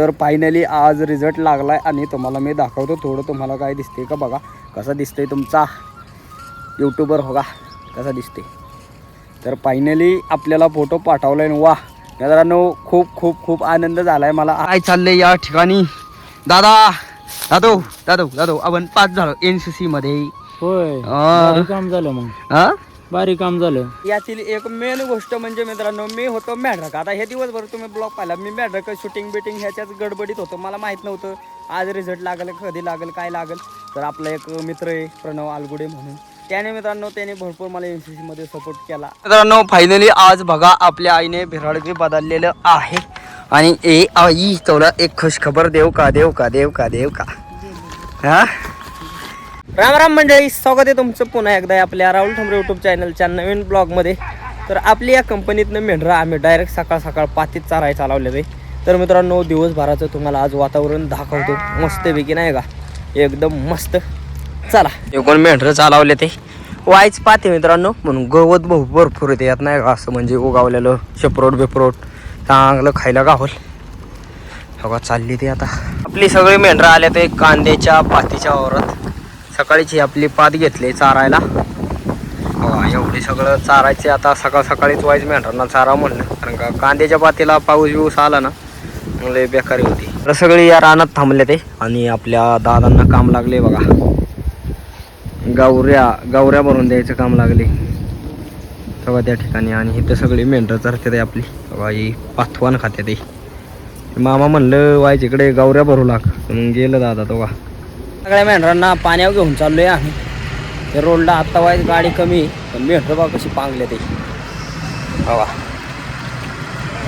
तर फायनली आज रिझल्ट लागला आहे आणि तुम्हाला मी दाखवतो थोडं. तुम्हाला काय दिसते का बघा, कसा दिसतंय तुमचा यूट्यूबर हो का, कसा दिसते. तर फायनली आपल्याला फोटो पाठवला आहे. वा मित्रांनो, खूप खूप खूप आनंद झाला आहे मला. काय चाललंय या ठिकाणी दादा दादो दादो दादो आपण 5 झालो NCC मध्ये. होय, भारी काम झालं. मग भारी काम झालं. यातील एक मेन गोष्ट म्हणजे मित्रांनो, मी होतो मॅड्रक. आता हे दिवसभर तुम्ही ब्लॉग पाहिला, मी मॅड्रक शूटिंग बिटिंग ह्याच्याच गडबडीत होतो. मला माहीत नव्हतं आज रिझल्ट लागेल, कधी लागेल, काय लागेल. तर आपला एक मित्र आहे प्रणव आलगुडे म्हणून, त्याने मित्रांनो त्याने भरपूर मला NCC मध्ये सपोर्ट केला. मित्रांनो फायनली आज बघा आपल्या आईने भिराडगी बदललेलं आहे. आणि ए आई तुला एक खुश खबर देऊ का देऊ का देऊ का देऊ का. हा राम राम मंडळी, स्वागत आहे तुमचं पुन्हा एकदा आपल्या राहुल ठोंबरे यूट्यूब चॅनलच्या नवीन ब्लॉगमध्ये. तर आपली या कंपनीतनं मेंढरा आम्ही डायरेक्ट सकाळ सकाळ पातीत चाराय चालवलेलं आहे. तर मित्रांनो दिवसभराचं तुम्हाला आज वातावरण दाखवतो मस्तपैकी, नाही का, एकदम मस्त. चला एकूण मेंढरं चालवले ते वाईच पाहते मित्रांनो, म्हणून गवत भरपूर येते यात, नाही का, असं म्हणजे उगावलेलं शेपरोट बिपरोट चांगलं खायला गावल. बघा चालली ते आता आपली सगळी मेंढरं आले ते कांद्याच्या पातीच्या वावरात. सकाळीची आपली पात घेतली चारायला. एवढी सगळं चारायचे आता सकाळ सकाळीच वाईज मेंढरांना चारा म्हणलं, कारण का कांद्याच्या पातीला पाऊस बिऊस आला ना लय बेकारी होती. तर सगळी या रानात थांबले ते आणि आपल्या दादांना काम लागले बघा, गावऱ्या भरून द्यायचं काम लागले सगळं त्या ठिकाणी. आणि इथं सगळी मेंढरं चरते आपली बघा, ही पाथवान खाते ते. मामा म्हणलं वाईच इकडे गावऱ्या भरू लाग, म्हणून गेलं दादा तो का. सगळ्या मेंढरांना पाण्यावर घेऊन चाललोय आम्ही. ते रोडला आत्ता वाईज गाडी कमी, पण मेंढरं बघा कशी पांगले ते बघा,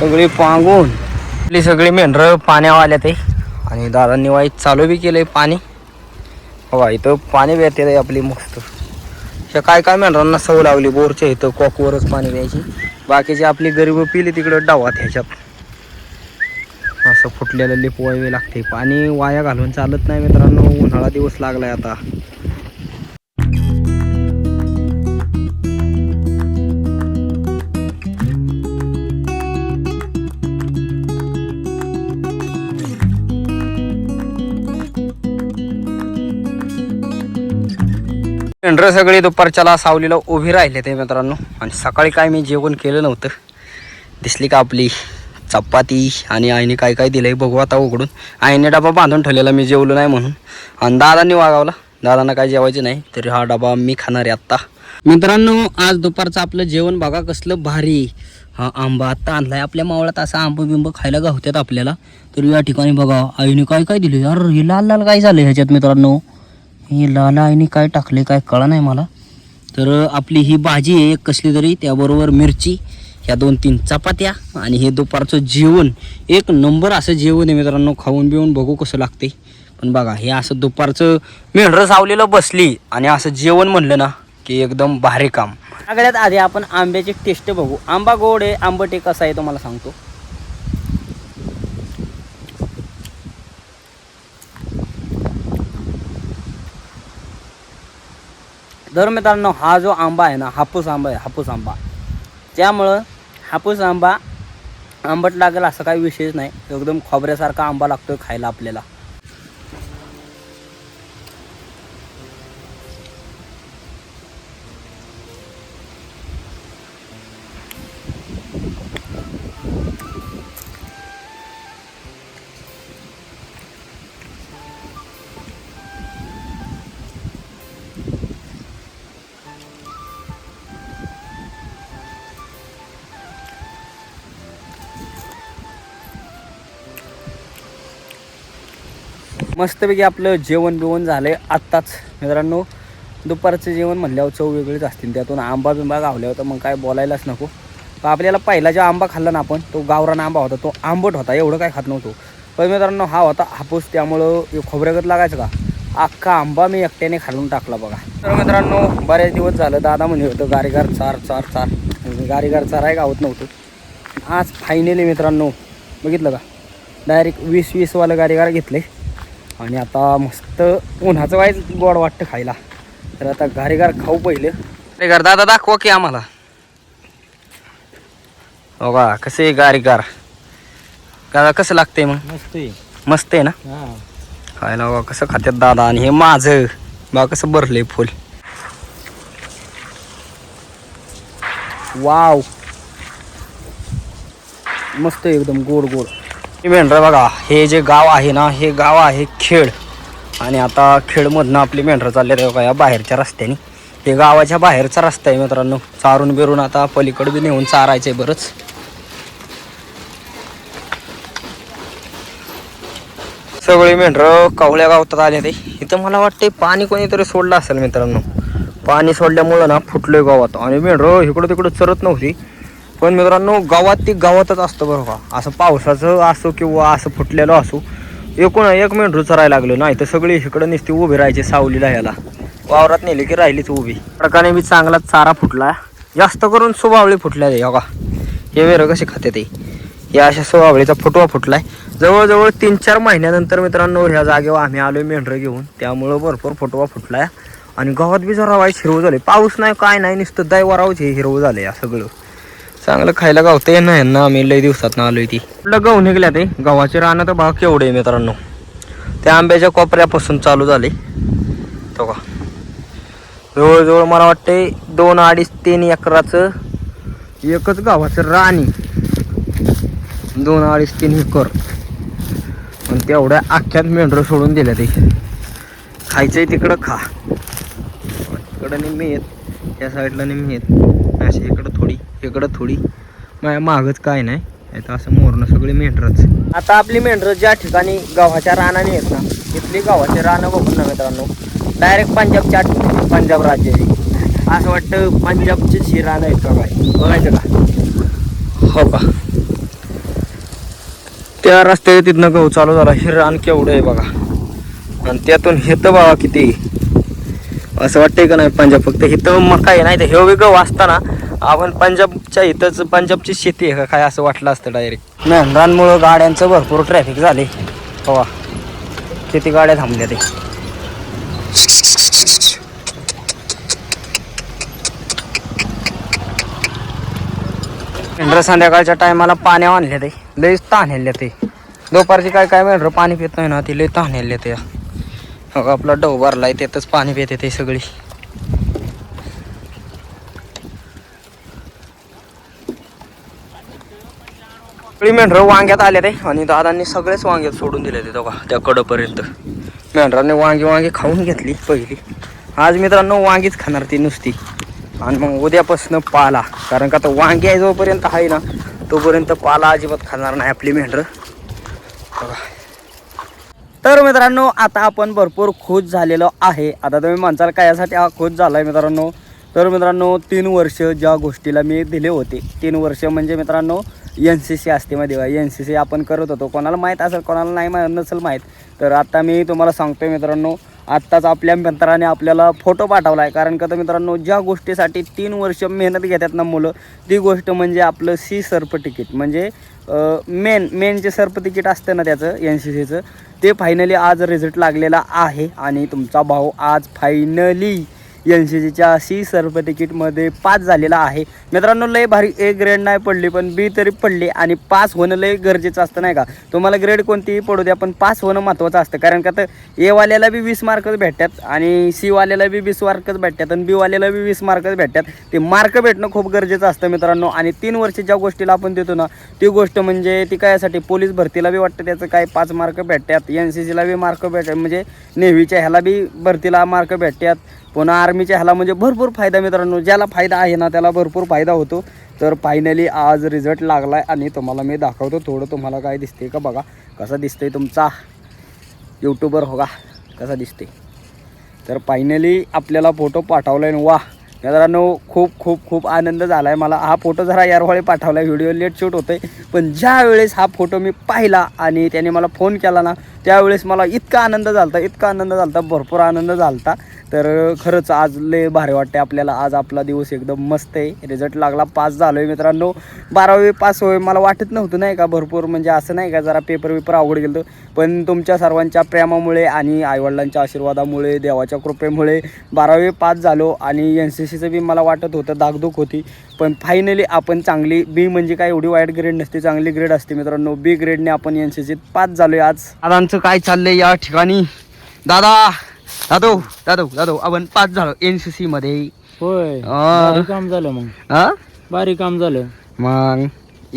सगळी पांगून आपली सगळी मेंढरं पाण्यावर आल्या ते. आणि दादांनी वाईज चालू बी केलंय पाणी बघा. इथं पाणी येते आपली मस्त. काय काय मेंढरांना सवय लावली बोरच्या इथं कॉकवरच पाणी द्यायची, बाकीची आपली गरीब पिली तिकडं डावात ह्याच्यात. असं फुटलेलं लिप वायवे लागते, पाणी वाया घालून चालत नाही मित्रांनो. उन्हाळा दिवस लागलाय आता. मेंढरं सगळी दुपारच्याला सावलीला उभी राहिले ते मित्रांनो. आणि सकाळी काय मी जेवण केलं नव्हतं. दिसली का आपली चपाती, आणि आईने काय काय दिलंय बघू आता उघडून. आईने डबा बांधून ठेवलेला मी जेवलो नाही म्हणून, आणि दादांनी वागावला. दादांना काय जेवायचं नाही तरी हा डबा मी खाणार आहे आत्ता. मित्रांनो आज दुपारचं आपलं जेवण बघा कसलं भारी. हा आंबा आत्ता आणलाय आपल्या मावळात, असा आंबा बिंब खायला गावतात आपल्याला. तर या ठिकाणी बघा आईने काय काय दिलं यार. हे लाल लाल काय झालं ह्याच्यात मित्रांनो, हे लाल आईने काय टाकले काय कळा नाही मला. तर आपली ही भाजी आहे एक कसली तरी, त्याबरोबर मिरची, ह्या 2-3 चपात्या, आणि हे दुपारचं जेवण एक नंबर असं जेवण आहे मित्रांनो. खाऊन बिवून बघू कसं लागते. पण बघा हे असं दुपारचं मेंढरं सावलेलं बसली आणि असं जेवण म्हणलं ना की एकदम भारी काम. सगळ्यात आधी आपण आंब्याची टेस्ट बघू. आंबा गोड आहे, आंबट आहे, कसं आहे तुम्हाला सांगतो. तर मित्रांनो हा जो आंबा आहे ना, हापूस आंबा आहे, हापूस आंबा. त्यामुळं हापूस आंबा आंबट लागेल असं काही विशेष नाही. एकदम खोबऱ्यासारखा आंबा लागतोय खायला आपल्याला. मस्तपैकी आपलं जेवण बिवण झालंय आत्ताच मित्रांनो. दुपारचं जेवण म्हणल्यावर चव वेगळीच असतील, त्यातून आंबा बिंबा गावल्या होता, मग काय बोलायलाच नको. आपल्याला पहिला जो आंबा खाल्ला ना आपण, तो गावरान आंबा होता, तो आंबट होता, एवढं काय खात नव्हतो. पण मित्रांनो हा होता हापूस, त्यामुळं खोबऱ्यागत लागायचं का. अख्खा आंबा मी एकट्याने खालून टाकला बघा. तर मित्रांनो बरेच दिवस झालं दादा म्हणे होतं गारीगार चार चार चार, गारीगार चाराय गावत नव्हतं. आज फायनली मित्रांनो बघितलं का, डायरेक्ट 20-20 वालं गारीगार घेतले. आणि आता मस्त उन्हाचं वाईज गोड वाटतं खायला. तर आता गारीगार खाऊ पहिले. गारीगार दादा दाखवा की आम्हाला. हो का कसे गारीगार. का कसं लागतंय मग? मस्त आहे. मस्त आहे ना? हा. खायला बघा कसं खात्यात दादा. आणि हे माझं बघा कसं भरलंय फुल. वाव मस्त एकदम गोड गोड. मेंढरं बघा, हे जे गाव आहे ना, हे गाव आहे खेड. आणि आता खेडमधनं आपली मेंढरं चालले ते बघा या बाहेरच्या रस्त्याने. हे गावाच्या बाहेरचा रस्ता आहे मित्रांनो. चारून बिरून आता पलीकडे बी नेऊन चारायचं आहे बरंच. सगळी मेंढरं कवळ्या गावात आले ते. इथं मला वाटते पाणी कोणीतरी सोडलं असेल मित्रांनो. पाणी सोडल्यामुळं ना फुटलोय गावात. आणि मेंढरं इकडं तिकडं चरत नव्हती. पण मित्रांनो गावात ती गावातच असतं बरं का. असं पावसाचं असो किंवा असं फुटलेलं असो, एकूण एक मेंढरू चरायला लागलं. नाही तर सगळी इकडं नुसती उभी राहायची सावलीला. ह्याला वावरात नेली की राहिलीच उभी. प्रकारे बी चांगला चारा फुटला. जास्त करून सुबावळी फुटल्या ते बघा. हे वेरं कसे खाते ते. या अशा सुबावळीचा फुटवा फुटलाय. जवळजवळ 3-4 महिन्यानंतर मित्रांनो ह्या जागेवर आम्ही आलोय मेंढरं घेऊन. त्यामुळं भरपूर फुटवा फुटलाय. आणि गावात बी जरा वाईट हिरवं झाले. पाऊस नाही काय नाही, नुसतं दैवारावच हे हिरवं झालंय सगळं. चांगलं खायला गावतंय ना यांना. आम्ही लई दिवसात ना आलोय ती. कुठलं गहू निघल्या ते गव्हाचे रानं तर भाग केवढे मित्रांनो. त्या आंब्याच्या कोपऱ्यापासून चालू झाले तो का. जवळजवळ मला वाटते 2, 2.5, 3 एकराचं एकच गावाचं राणी. 2, 2.5, 3 एकर. पण तेवढ्या अख्ख्यात मेंढरं सोडून दिल्या ते. खायचंय तिकडं खा. इकडं निम्मी येत, त्या साईडला निम्मी येत, अशी इकडं थोडी इकडं थोडी. माझ्या मागच काय नाही. आता असं मोरणं सगळी मेंढरच. आता आपली मेंढरं ज्या ठिकाणी गव्हाच्या रानाने येत ना, इथली गव्हाचे रानं बघून ना मित्रांनो डायरेक्ट पंजाबच्या पंजाब राज्याची. असं वाटतं पंजाबचीच ही रानं आहेत का काय. बघायचं का? हो का. त्या रस्त्याच्या तिथनं गहू चालू झाला. हे रान केवढं आहे बघा. आणि त्यातून हेतं बघा किती. असं वाटतंय का नाही पंजाब फक्त इथं मका आहे. नाही तर हे वेगळं वाचताना आपण पंजाबच्या इथंच पंजाबची शेती आहे का काय असं वाटलं असतं डायरेक्ट. मेंढरांमुळं गाड्यांचं भरपूर ट्रॅफिक झाले. हो किती गाड्या थांबल्या ते. मेंढरं संध्याकाळच्या टायमाला पाण्या आणल्या ते लईच ताणल्या ते. दुपारची काय काय मेंढरं पाणी पित नाही ना, ती लई ताणल्या ते. हो आपला डव भरलाय त्यातच पाणी पिते ते सगळी. मेंढरं वांग्यात आले ते. आणि दादांनी सगळेच वांग्यात सोडून दिले ते बघा त्या कडपर्यंत. मेंढरांनी वांगी खाऊन घेतली पहिली. आज मित्रांनो वांगीच खाणार ती नुसती. आणि मग उद्यापासून पाला. कारण का तर वांगी आहे जोपर्यंत आहे ना तोपर्यंत पाला अजिबात खाणार नाही आपली मेंढरं बघा. तर मित्रांनो आता आपण भरपूर खुश झालेलो आहे. आता तुम्ही म्हणसाल काय यासाठी हा खुश झाला आहे मित्रांनो. तर मित्रांनो 3 वर्ष ज्या गोष्टीला मी दिले होते, 3 वर्ष म्हणजे मित्रांनो NCC असते मध्ये. NCC आपण करत होतो. कोणाला माहीत असेल कोणाला नाही नसेल माहीत. तर आता मी तुम्हाला सांगतोय मित्रांनो, आत्ताच आपल्या मित्राने आपल्याला फोटो पाठवला आहे. कारण का तर मित्रांनो ज्या गोष्टीसाठी 3 वर्ष मेहनत घेतात ना मुलं, ती गोष्ट म्हणजे आपलं C सर्टिफिकेट. म्हणजे मेन जे सर्टिफिकेट असतं ना त्याचं NCCचं, ते फायनली आज रिझल्ट लागलेला आहे. आणि तुमचा भाऊ आज फायनली NCCच्या C सर्टिफिकेटमध्ये पास झालेला आहे मित्रांनो. लय भारी A ग्रेड नाही पडली पण B तरी पडली. आणि पास होणं लय गरजेचं असतं नाही का. तुम्हाला ग्रेड कोणतीही पडू द्या पण पास होणं महत्त्वाचं असतं. कारण का तर A वाल्याला बी 20 मार्कच भेटतात आणि C वाल्याला बी 20 मार्कच भेटतात आणि B वाल्याला बी 20 मार्कच भेटतात. ते मार्क भेटणं खूप गरजेचं असतं मित्रांनो. आणि 3 वर्ष ज्या गोष्टीला आपण देतो ना ती गोष्ट म्हणजे ती कायसाठी पोलीस भरतीला बी वाटतं त्याचं काय 5 मार्क भेटतात. NCCला बी मार्क भेटतात. म्हणजे नेव्हीच्या ह्याला बी भरतीला मार्क भेटतात. पुन्हा आर्मीच्या ह्याला म्हणजे भरपूर फायदा मित्रांनो. ज्याला फायदा आहे ना त्याला भरपूर फायदा होतो. तर फायनली आज रिझल्ट लागला आहे आणि तुम्हाला मी दाखवतो थोडं. तुम्हाला काय दिसते का बघा. कसा दिसतंय तुमचा यूट्यूबर हो का कसा दिसते. तर फायनली आपल्याला फोटो पाठवला आहे. वा मित्रांनो खूप खूप खूप आनंद झाला आहे मला. हा फोटो जरा यारवाळे पाठवला आहे. व्हिडिओ लेट शूट होतं आहे पण ज्या वेळेस हा फोटो मी पाहिला आणि त्याने मला फोन केला ना त्यावेळेस मला इतका आनंद झाला भरपूर आनंद झाला. तर खरंच आज लय भारी वाटते आपल्याला. आज आपला दिवस एकदम मस्त आहे. रिझल्ट लागला, पास झालो आहे मित्रांनो. 12वी पास होय मला वाटत नव्हतं नाही का. भरपूर म्हणजे असं नाही का जरा पेपर अवघड गेलं पण तुमच्या सर्वांच्या प्रेमामुळे आणि आईवडिलांच्या आशीर्वादामुळे देवाच्या कृपेमुळे 12वी पास झालो. आणि NCC 80चं बी मला वाटत होतं, दागदुख होती, पण फायनली आपण चांगली बी म्हणजे काय एवढी वाईट ग्रेड नसते, चांगली ग्रेड असते मित्रांनो. बी ग्रेडने आपण NCCत पास झालोय आज. दादांचं काय चाललंय या ठिकाणी? दादो आपण पास झालो NCC मध्ये. होय हा. भारी काम झालं मग. हा भारी काम झालं. मग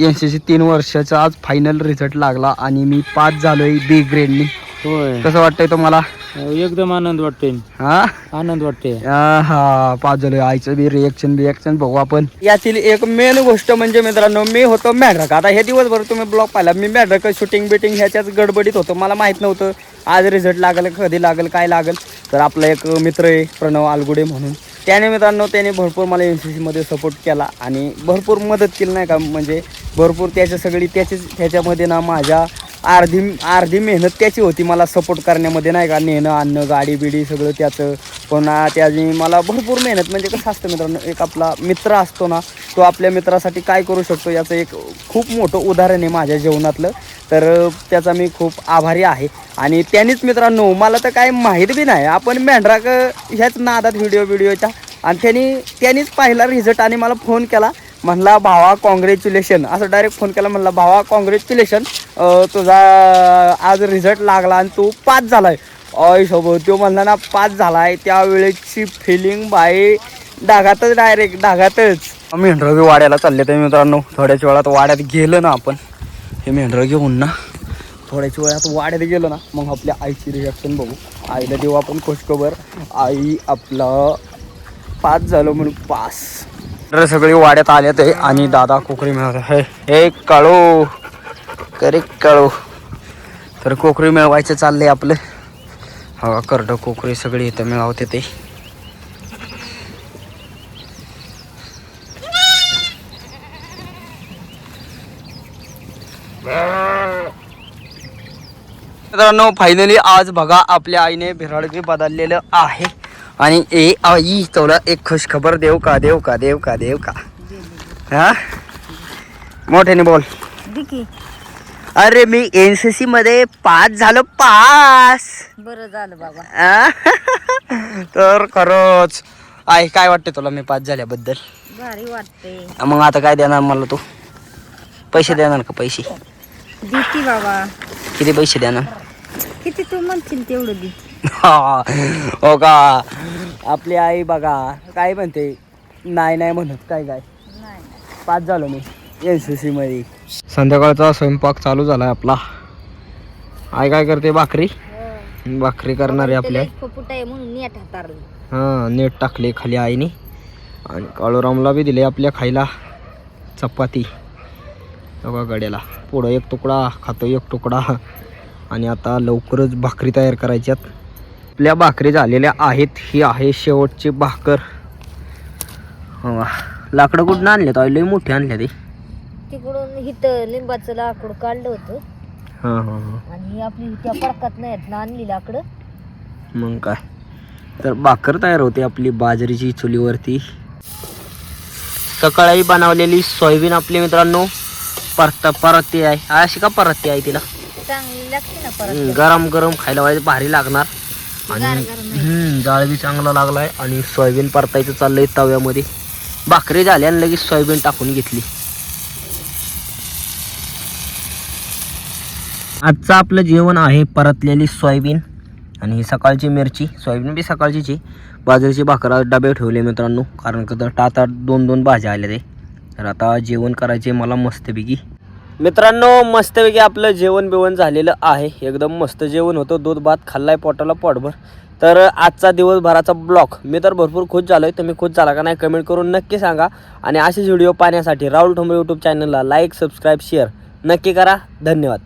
NCC 3 वर्षाचा आज फायनल रिझल्ट लागला आणि मी पास झालोय बी ग्रेडनी. होय कसं वाटतंय तुम्हाला? एकदम आनंद वाटते. हा आनंद वाटते. हा पास झालोय. आईचं बी रिएक्शन बघू आपण. यातील एक मेन गोष्ट म्हणजे मित्रांनो, मी होतो मॅड्रक. आता हे दिवसभर तुम्ही ब्लॉग पाहिला, मी मॅड्रक शूटिंग बिटिंग ह्याच्याच गडबडीत होतो. मला माहित नव्हतं आज रिझल्ट लागेल, कधी लागेल, काय लागेल. तर आपला एक मित्र आहे प्रणव आलगुडे म्हणून, त्याने मित्रांनो त्याने भरपूर मला NCC मध्ये सपोर्ट केला आणि भरपूर मदत केली नाही का, म्हणजे भरपूर त्याच्यामध्ये ना माझ्या अर्धी मेहनत त्याची होती मला सपोर्ट करण्यामध्ये नाही का, नेणं आणणं गाडी बिडी सगळं त्याचं. पुन्हा त्याची मला भरपूर मेहनत, म्हणजे कसं असतं मित्रांनो, एक आपला मित्र असतो ना, तो आपल्या मित्रासाठी काय करू शकतो याचं एक खूप मोठं उदाहरण आहे माझ्या जीवनातलं. तर त्याचा मी खूप आभारी आहे. आणि त्यांनीच मित्रांनो, मला तर काय माहीत बी नाही, आपण मेंढराक ह्याच नादात व्हिडिओच्या, आणि त्यांनीच पाहिला रिझल्ट आणि मला फोन केला, म्हणला भावा कॉंग्रॅच्युलेशन, असं डायरेक्ट फोन केला. म्हणला भावा कॉंग्रॅच्युलेशन, तुझा आज रिझल्ट लागला आणि तू पास झालाय. सोबत तो म्हणला ना पास झालाय, त्यावेळेची फिलिंग बाई डागातच. मेंढरं बी वाड्याला चालले ते मित्रांनो. थोड्याच वेळात वाड्यात गेलं ना आपण, हे मेंढरं घेऊन ना थोड्याच वेळात वाड्यात गेलो ना, मग आपल्या आईची रिॲक्शन बघू. आईला देऊ आपण खुशखबर, आई आपला पास झालो म्हणून पास. तर सगळी वाड्यात आले ते आणि दादा कोकरी मिळवत हे काळू तर कोकरी मिळवायचं चाललंय आपलं. हा करड कोकरी सगळी इथं मिळवते ते. मित्रांनो फायनली आज बघा आपल्या आईने भिराड बी बदललेलं आहे. आणि ए आई तुला एक खुश खबर देऊ का हा मोठ्याने बोल. अरे मी NCC मध्ये पास झालो. बरं झालं बाबा. तर खरंच आई काय वाटते तुला मी पास झाल्याबद्दल? भारी वाटते. मग आता काय देणार मला तू? पैसे देणार का? पैसे देती बाबा. किती पैसे देणार? किती तू म्हणशील तेवढं दे. हो का? आपली आई बघा काय म्हणते, नाही म्हणत. काय पास झालो मी NCC मध्ये. संध्याकाळचा स्वयंपाक चालू झालाय आपला. आई काय करते? भाकरी करणार आहे आपल्या. म्हणून नेट हाताळलं. हा नेट टाकले खाली आईने. आणि काळूरामला बी दिले आपल्या खायला चपाती. बघा गड्याला पुढं एक तुकडा खातो, एक तुकडा. आणि आता लवकरच भाकरी तयार करायच्यात. आपल्या भाकरी झालेल्या आहेत. ही आहे शेवटची भाकर. लाकडं कुठून आणले? तर लई मोठे आणले ते. तिकडून इथं लिंबाचं लाकूड काढलं होतं. हा आणि आपली त्या पडकात नाही आणली लाकडं. मग काय तर भाकर तयार होते आपली बाजरीची चुलीवरती. सकाळी बनवलेली सोयाबीन आपली मित्रांनो परती आहे. अशी का परती आहे? तिला चांगली लागते ना परत. गरम खायला पाहिजे, भारी लागणार. आणि जाळ बी चांगला लागलाय. आणि सोयाबीन परतायचं चाललंय तव्यामध्ये. भाकरी झाली आणि लगेच सोयाबीन टाकून घेतली. आजचं आपलं जेवण आहे परतलेली सोयाबीन आणि सकाळची मिरची. सोयाबीन बी सकाळचीच आहे. बाजरीची भाकर डबे ठेवले मित्रांनो, कारण का टाटा 2 भाज्या आल्या ते. तर आता जेवण करायचे मला मस्तपैकी. मित्रांनो मस्तपैकी आपलं जेवण बिवण झालेलं आहे. एकदम मस्त जेवण होतं. दूध भात खाल्लाय पोटाला पोटभर. तर आजचा दिवसभराचा ब्लॉग मी तर भरपूर खुश झालोय. तुम्ही खुश झाला का नाही कमेंट करून नक्की सांगा. आणि असेच व्हिडिओ पाहण्यासाठी राहुल ठोंबरे यूट्यूब चॅनलला लाईक, सबस्क्राईब, शेअर नक्की करा. धन्यवाद.